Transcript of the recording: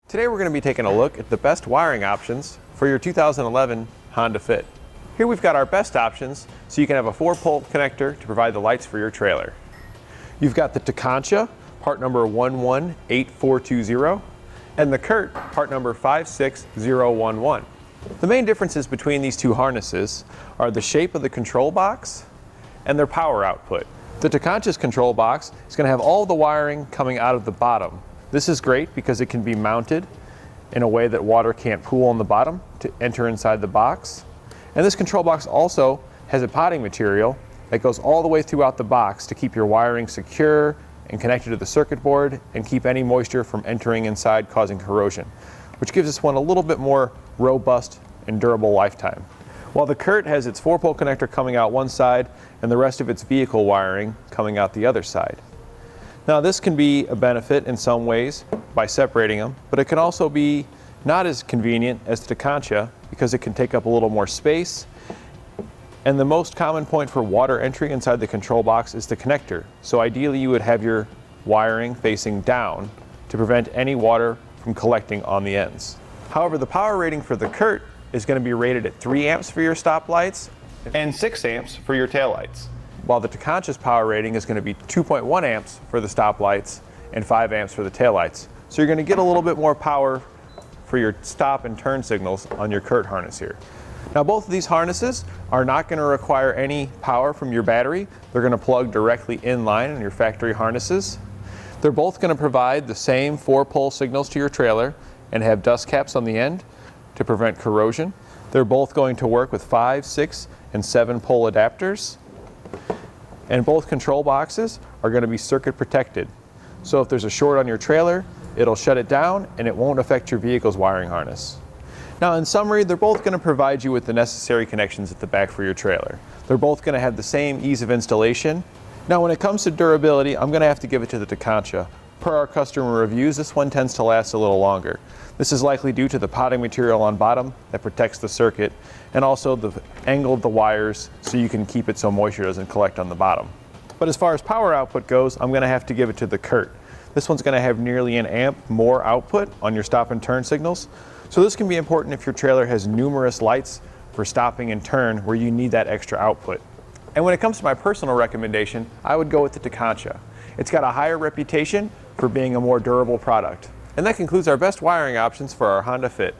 Today we're going to be taking a look at the best wiring options for your 2011 Honda Fit. Here we've got our best options so you can have a 4-pole connector to provide the lights for your trailer. You've got the Tekonsha, part number 118420, and the Curt, part number 56011. The main differences between these two harnesses are the shape of the control box and their power output. The Tekonsha's control box is going to have all the wiring coming out of the bottom. This is great because it can be mounted in a way that water can't pool on the bottom to enter inside the box. And this control box also has a potting material that goes all the way throughout the box to keep your wiring secure and connected to the circuit board and keep any moisture from entering inside causing corrosion, which gives this one a little bit more robust and durable lifetime. While the Curt has its 4-pole connector coming out one side and the rest of its vehicle wiring coming out the other side. Now this can be a benefit in some ways by separating them, but it can also be not as convenient as the Tekonsha because it can take up a little more space. And the most common point for water entry inside the control box is the connector. So ideally you would have your wiring facing down to prevent any water from collecting on the ends. However, the power rating for the Curt is going to be rated at 3 amps for your stop lights and 6 amps for your tail lights, while the Tekonsha's power rating is going to be 2.1 amps for the stop lights and 5 amps for the tail lights. So you're going to get a little bit more power for your stop and turn signals on your Curt harness here. Now both of these harnesses are not going to require any power from your battery. They're going to plug directly in line in your factory harnesses. They're both going to provide the same 4-pole signals to your trailer and have dust caps on the end to prevent corrosion. They're both going to work with 5, 6, and 7-pole adapters. And both control boxes are going to be circuit protected. So if there's a short on your trailer, it'll shut it down and it won't affect your vehicle's wiring harness. Now in summary, they're both going to provide you with the necessary connections at the back for your trailer. They're both going to have the same ease of installation. Now when it comes to durability, I'm going to have to give it to the Tekonsha. Per our customer reviews, this one tends to last a little longer. This is likely due to the potting material on bottom that protects the circuit and also the angle of the wires so you can keep it so moisture doesn't collect on the bottom. But as far as power output goes, I'm going to have to give it to the Curt. This one's going to have nearly 1 amp more output on your stop and turn signals. So this can be important if your trailer has numerous lights for stopping and turn where you need that extra output. And when it comes to my personal recommendation, I would go with the Tekonsha. It's got a higher reputation for being a more durable product. And that concludes our best wiring options for our Honda Fit.